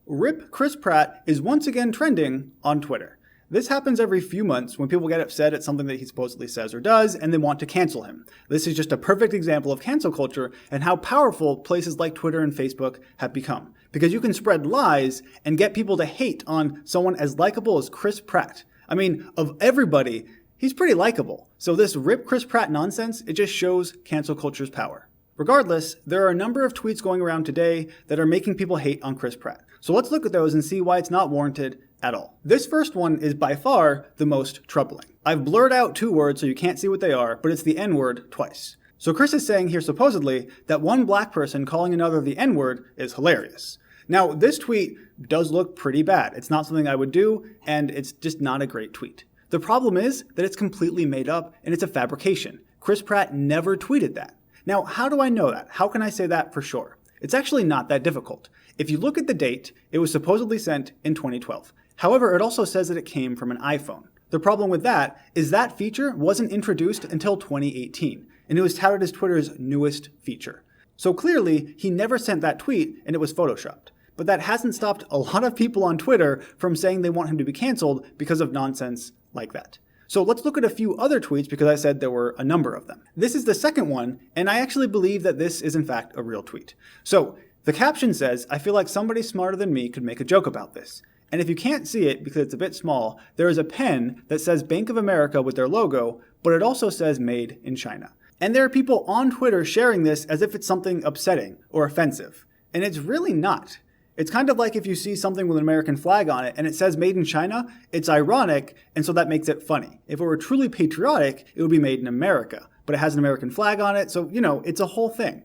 Rip Chris Pratt is once again trending on Twitter. This happens every few months when people get upset at something that he supposedly says or does and they want to cancel him. This is just a perfect example of cancel culture and how powerful places like Twitter and Facebook have become. Because you can spread lies and get people to hate on someone as likable as Chris Pratt. I mean, of everybody, he's pretty likable. So this Rip Chris Pratt nonsense, it just shows cancel culture's power. Regardless, there are a number of tweets going around today that are making people hate on Chris Pratt. So let's look at those and see why it's not warranted at all. This first one is by far the most troubling. I've blurred out 2 words so you can't see what they are, but it's the N-word twice. So Chris is saying here supposedly that one black person calling another the N-word is hilarious. Now, this tweet does look pretty bad. It's not something I would do, and it's just not a great tweet. The problem is that it's completely made up and it's a fabrication. Chris Pratt never tweeted that. Now, how do I know that? How can I say that for sure? It's actually not that difficult. If you look at the date, it was supposedly sent in 2012. However, it also says that it came from an iPhone. The problem with that is that feature wasn't introduced until 2018, and it was touted as Twitter's newest feature. So clearly, he never sent that tweet and it was photoshopped. But that hasn't stopped a lot of people on Twitter from saying they want him to be canceled because of nonsense like that. So let's look at a few other tweets because I said there were a number of them. This is the second one, and I actually believe that this is in fact a real tweet. So the caption says, "I feel like somebody smarter than me could make a joke about this." And if you can't see it because it's a bit small, there is a pen that says Bank of America with their logo, but it also says Made in China. And there are people on Twitter sharing this as if it's something upsetting or offensive. And it's really not. It's kind of like if you see something with an American flag on it and it says Made in China, it's ironic, and so that makes it funny. If it were truly patriotic, it would be Made in America, but it has an American flag on it, so, it's a whole thing.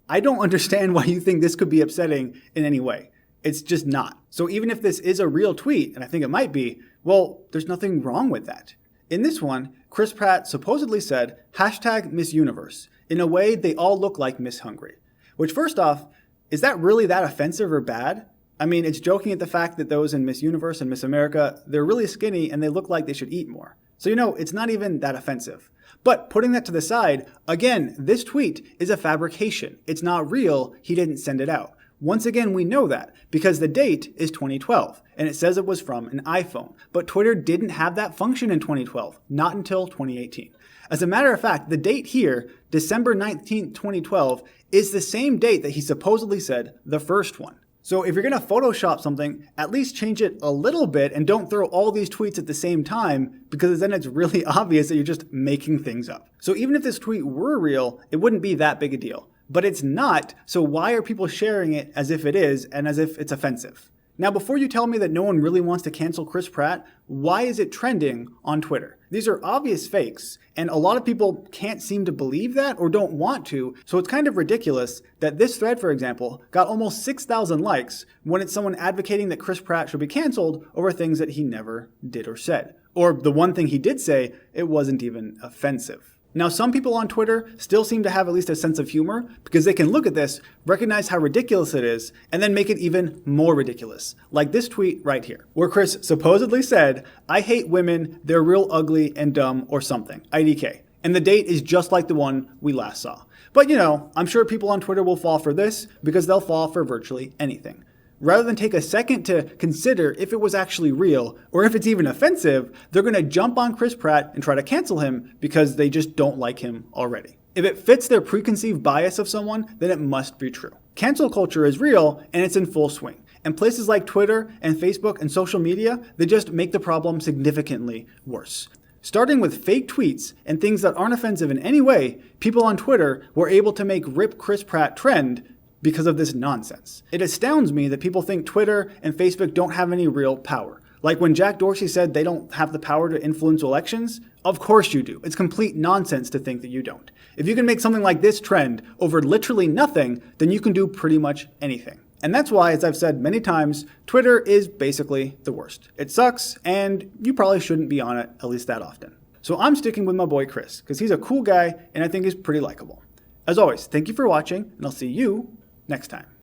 I don't understand why you think this could be upsetting in any way. It's just not. So even if this is a real tweet, and I think it might be, well, there's nothing wrong with that. In this one, Chris Pratt supposedly said, #MissUniverse. In a way, they all look like Miss Hungry. Which first off, is that really that offensive or bad? I mean, it's joking at the fact that those in Miss Universe and Miss America, they're really skinny and they look like they should eat more. So, it's not even that offensive. But putting that to the side, again, this tweet is a fabrication. It's not real. He didn't send it out. Once again, we know that because the date is 2012 and it says it was from an iPhone. But Twitter didn't have that function in 2012, not until 2018. As a matter of fact, the date here, December 19th, 2012, is the same date that he supposedly said the first one. So if you're going to Photoshop something, at least change it a little bit and don't throw all these tweets at the same time, because then it's really obvious that you're just making things up. So even if this tweet were real, it wouldn't be that big a deal. But it's not, so why are people sharing it as if it is and as if it's offensive? Now, before you tell me that no one really wants to cancel Chris Pratt, why is it trending on Twitter? These are obvious fakes, and a lot of people can't seem to believe that or don't want to, so it's kind of ridiculous that this thread, for example, got almost 6,000 likes when it's someone advocating that Chris Pratt should be canceled over things that he never did or said. Or the one thing he did say, it wasn't even offensive. Now, some people on Twitter still seem to have at least a sense of humor because they can look at this, recognize how ridiculous it is, and then make it even more ridiculous. Like this tweet right here, where Chris supposedly said, "I hate women, they're real ugly and dumb," or something, IDK. And the date is just like the one we last saw. But I'm sure people on Twitter will fall for this because they'll fall for virtually anything. Rather than take a second to consider if it was actually real or if it's even offensive, they're going to jump on Chris Pratt and try to cancel him because they just don't like him already. If it fits their preconceived bias of someone, then it must be true. Cancel culture is real and it's in full swing. And places like Twitter and Facebook and social media, they just make the problem significantly worse. Starting with fake tweets and things that aren't offensive in any way, people on Twitter were able to make Rip Chris Pratt trend because of this nonsense. It astounds me that people think Twitter and Facebook don't have any real power. Like when Jack Dorsey said they don't have the power to influence elections, of course you do. It's complete nonsense to think that you don't. If you can make something like this trend over literally nothing, then you can do pretty much anything. And that's why, as I've said many times, Twitter is basically the worst. It sucks, and you probably shouldn't be on it at least that often. So I'm sticking with my boy Chris, because he's a cool guy, and I think he's pretty likable. As always, thank you for watching, and I'll see you next time.